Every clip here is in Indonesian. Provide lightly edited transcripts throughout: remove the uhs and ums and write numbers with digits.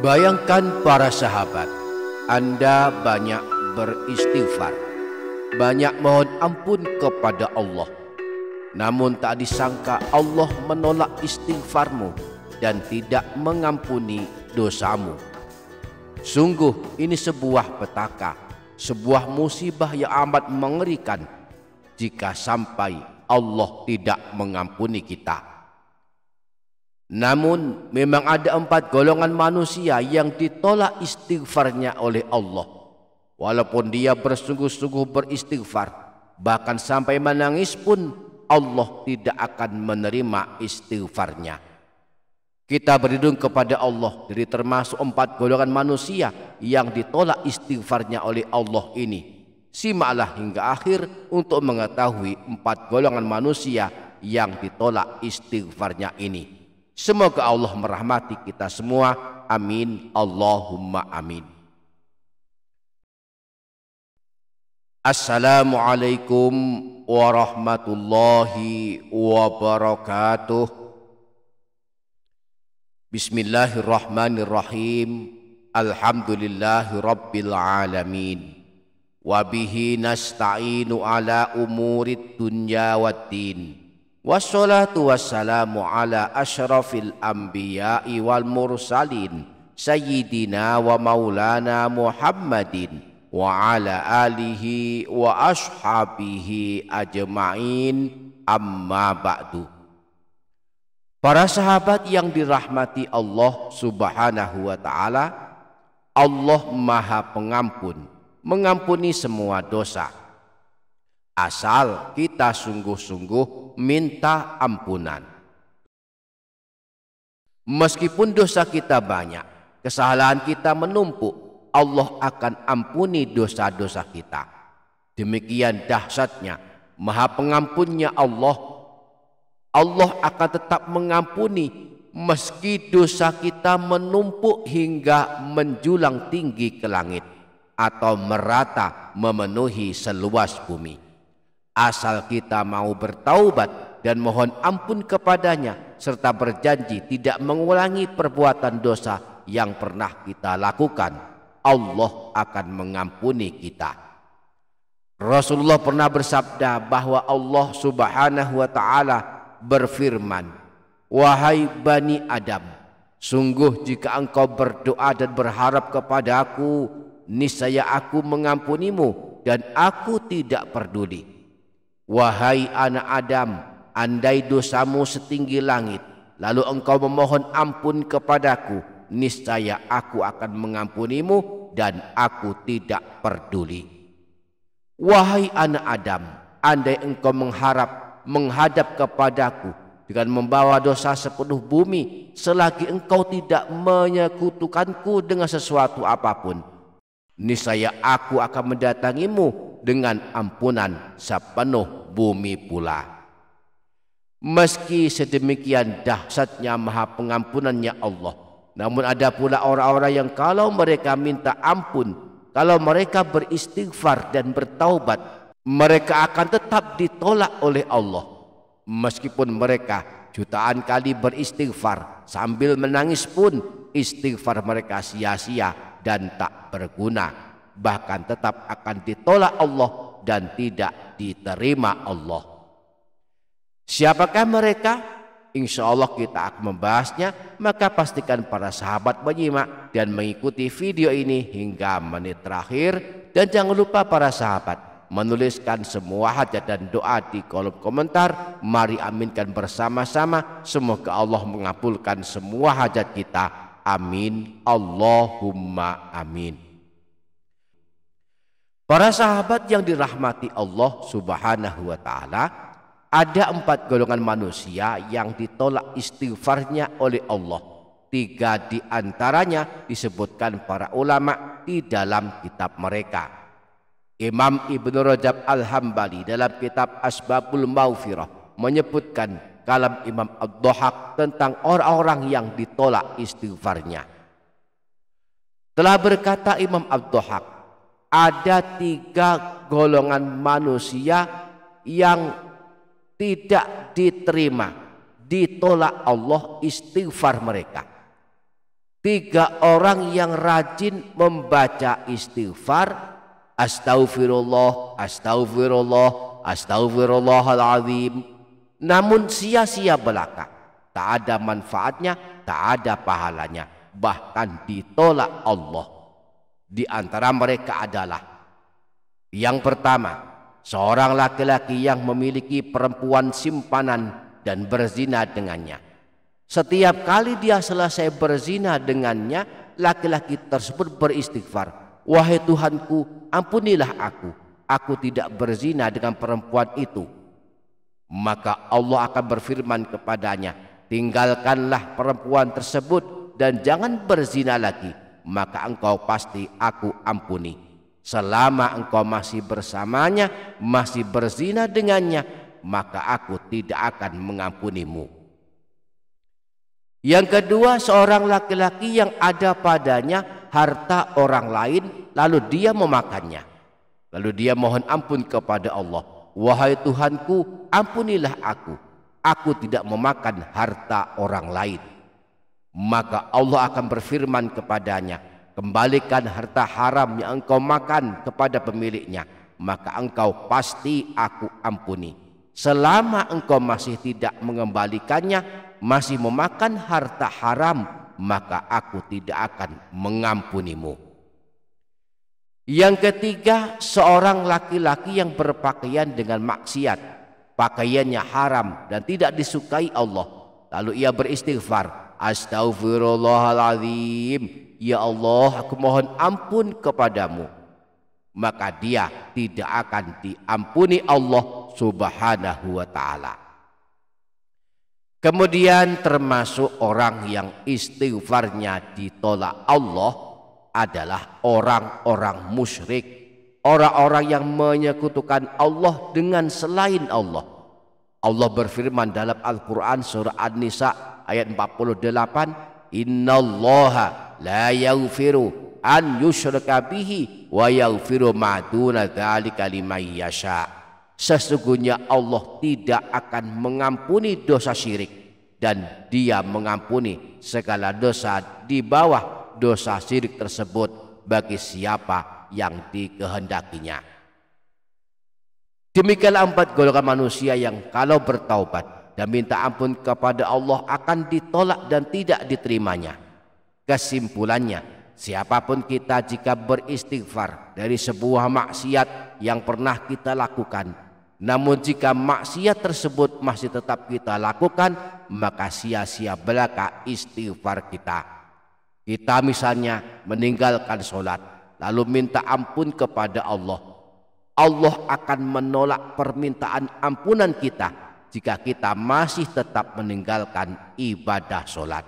Bayangkan para sahabat, Anda banyak beristighfar, banyak mohon ampun kepada Allah. Namun tak disangka Allah menolak istighfarmu dan tidak mengampuni dosamu. Sungguh ini sebuah petaka, sebuah musibah yang amat mengerikan jika sampai Allah tidak mengampuni kita. Namun memang ada 4 golongan manusia yang ditolak istighfarnya oleh Allah. Walaupun dia bersungguh-sungguh beristighfar, bahkan sampai menangis pun Allah tidak akan menerima istighfarnya. Kita berlindung kepada Allah dari termasuk 4 golongan manusia yang ditolak istighfarnya oleh Allah ini. Simaklah hingga akhir untuk mengetahui 4 golongan manusia yang ditolak istighfarnya ini. Semoga Allah merahmati kita semua. Amin. Allahumma amin. Assalamualaikum warahmatullahi wabarakatuh. Bismillahirrahmanirrahim. Alhamdulillahi rabbil alamin. Wabihi nasta'inu ala umurid dunya waddin. Wassalatu wassalamu ala asyrafil anbiya'i wal mursalin sayyidina wa maulana Muhammadin wa ala alihi wa ashabihi ajma'in, amma ba'du. Para sahabat yang dirahmati Allah subhanahu wa ta'ala, Allah maha pengampun, mengampuni semua dosa, asal kita sungguh-sungguh minta ampunan. Meskipun dosa kita banyak, kesalahan kita menumpuk, Allah akan ampuni dosa-dosa kita. Demikian dahsyatnya, maha pengampunnya Allah. Allah akan tetap mengampuni meski dosa kita menumpuk hingga menjulang tinggi ke langit atau merata memenuhi seluas bumi. Asal kita mau bertaubat dan mohon ampun kepadanya serta berjanji tidak mengulangi perbuatan dosa yang pernah kita lakukan, Allah akan mengampuni kita. Rasulullah pernah bersabda bahwa Allah subhanahu wa ta'ala berfirman, "Wahai Bani Adam, sungguh jika engkau berdoa dan berharap kepada aku, niscaya aku mengampunimu dan aku tidak peduli. Wahai anak Adam, andai dosamu setinggi langit, lalu engkau memohon ampun kepadaku, niscaya aku akan mengampunimu dan aku tidak peduli. Wahai anak Adam, andai engkau menghadap kepadaku dengan membawa dosa sepenuh bumi, selagi engkau tidak menyekutukanku dengan sesuatu apapun, niscaya aku akan mendatangimu dengan ampunan sepenuh bumi pula." Meski sedemikian dahsyatnya maha pengampunannya Allah, namun ada pula orang-orang yang kalau mereka minta ampun, kalau mereka beristighfar dan bertaubat, mereka akan tetap ditolak oleh Allah. Meskipun mereka jutaan kali beristighfar, sambil menangis pun istighfar mereka sia-sia dan tak berguna. Bahkan tetap akan ditolak Allah dan tidak diterima Allah. Siapakah mereka? Insya Allah kita akan membahasnya. Maka pastikan para sahabat menyimak dan mengikuti video ini hingga menit terakhir. Dan jangan lupa para sahabat menuliskan semua hajat dan doa di kolom komentar. Mari aminkan bersama-sama, semoga Allah mengabulkan semua hajat kita. Amin. Allahumma amin. Para sahabat yang dirahmati Allah subhanahu wa ta'ala, ada 4 golongan manusia yang ditolak istighfarnya oleh Allah. 3 di antaranya disebutkan para ulama di dalam kitab mereka. Imam Ibnu Rajab Al-Hambali dalam kitab Asbabul Maghfirah menyebutkan kalam Imam Ad-Dhahhak tentang orang-orang yang ditolak istighfarnya. Telah berkata Imam Ad-Dhahhak, ada 3 golongan manusia yang tidak diterima, ditolak Allah istighfar mereka. 3 orang yang rajin membaca istighfar, astaghfirullah, astaghfirullah, astaghfirullahaladzim, namun sia-sia belaka, tak ada manfaatnya, tak ada pahalanya, bahkan ditolak Allah. Di antara mereka adalah yang pertama, seorang laki-laki yang memiliki perempuan simpanan dan berzina dengannya. Setiap kali dia selesai berzina dengannya, laki-laki tersebut beristighfar, wahai Tuhanku, ampunilah aku tidak berzina dengan perempuan itu. Maka Allah akan berfirman kepadanya, tinggalkanlah perempuan tersebut dan jangan berzina lagi, maka engkau pasti aku ampuni. Selama engkau masih bersamanya, masih berzina dengannya, maka aku tidak akan mengampunimu. Yang kedua, seorang laki-laki yang ada padanya harta orang lain, lalu dia memakannya. Lalu dia mohon ampun kepada Allah, wahai Tuhanku, ampunilah aku tidak memakan harta orang lain. Maka Allah akan berfirman kepadanya, kembalikan harta haram yang engkau makan kepada pemiliknya, maka engkau pasti aku ampuni. Selama engkau masih tidak mengembalikannya, masih memakan harta haram, maka aku tidak akan mengampunimu. Yang ketiga, seorang laki-laki yang berpakaian dengan maksiat, pakaiannya haram dan tidak disukai Allah, lalu ia beristighfar, astaghfirullahaladzim, ya Allah, aku mohon ampun kepadamu, maka dia tidak akan diampuni Allah Subhanahu wa ta'ala. Kemudian termasuk orang yang istighfarnya ditolak Allah adalah orang-orang musyrik, orang-orang yang menyekutukan Allah dengan selain Allah. Allah berfirman dalam Al-Quran surah An-Nisa ayat 48, innallaha la yaghfiru an yushraka bihi wa yaghfiru ma duna dzalika liman yasha. Sesungguhnya Allah tidak akan mengampuni dosa syirik, dan dia mengampuni segala dosa di bawah dosa syirik tersebut bagi siapa yang dikehendakinya. Demikianlah 4 golongan manusia yang kalau bertaubat dan minta ampun kepada Allah akan ditolak dan tidak diterimanya. Kesimpulannya, siapapun kita jika beristighfar dari sebuah maksiat yang pernah kita lakukan, namun jika maksiat tersebut masih tetap kita lakukan, maka sia-sia belaka istighfar kita. Kita misalnya meninggalkan sholat, lalu minta ampun kepada Allah. Allah akan menolak permintaan ampunan kita jika kita masih tetap meninggalkan ibadah sholat.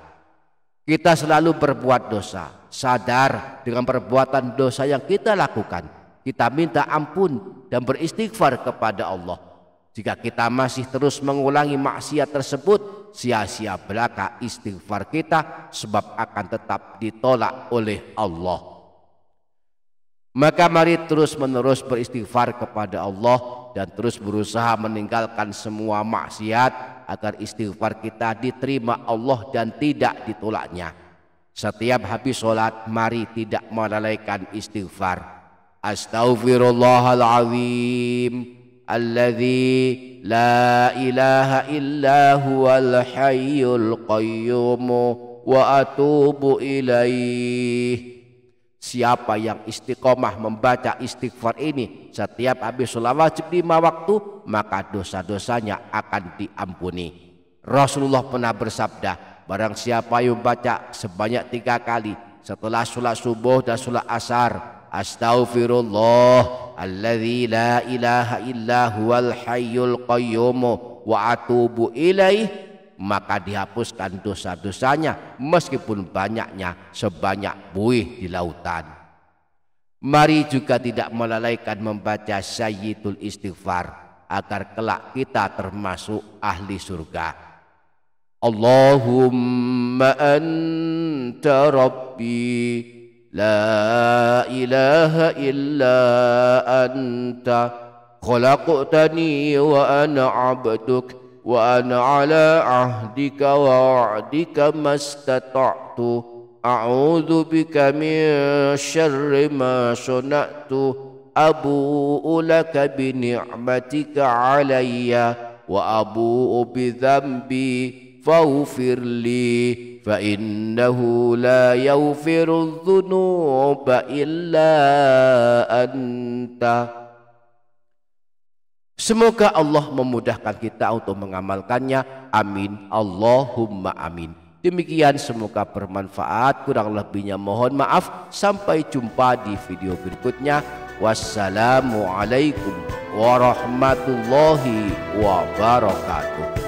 Kita selalu berbuat dosa, sadar dengan perbuatan dosa yang kita lakukan. Kita minta ampun dan beristighfar kepada Allah. Jika kita masih terus mengulangi maksiat tersebut, sia-sia belaka istighfar kita, sebab akan tetap ditolak oleh Allah. Maka mari terus menerus beristighfar kepada Allah dan terus berusaha meninggalkan semua maksiat agar istighfar kita diterima Allah dan tidak ditolaknya. Setiap habis sholat, mari tidak melalaikan istighfar. Astaghfirullahaladzim alladzi la ilaha illa huwal hayyul qayyum wa atubu ilaih. Siapa yang istiqomah membaca istighfar ini setiap habis sholat wajib 5 waktu, maka dosa-dosanya akan diampuni. Rasulullah pernah bersabda, barang siapa yang membaca sebanyak 3 kali setelah sholat subuh dan sholat asar, astaghfirullah alladzi la ilaha illa huwal hayyul qayyum wa atubu ilaih, maka dihapuskan dosa-dosanya meskipun banyaknya sebanyak buih di lautan. Mari juga tidak melalaikan membaca sayyidul istighfar agar kelak kita termasuk ahli surga. Allahumma anta rabbi la ilaha illa anta khalaqtani wa ana abduk wa ana ala ahdika wa wa'dika mastata'tu a'udzu bika min syarri ma sana'tu abu'u laka bi ni'matika alayya wa abu'u bi dzambi faghfir li fa innahu la yaghfiru dzunuba illa anta. Semoga Allah memudahkan kita untuk mengamalkannya. Amin. Allahumma amin. Demikian, semoga bermanfaat. Kurang lebihnya mohon maaf. Sampai jumpa di video berikutnya. Wassalamualaikum warahmatullahi wabarakatuh.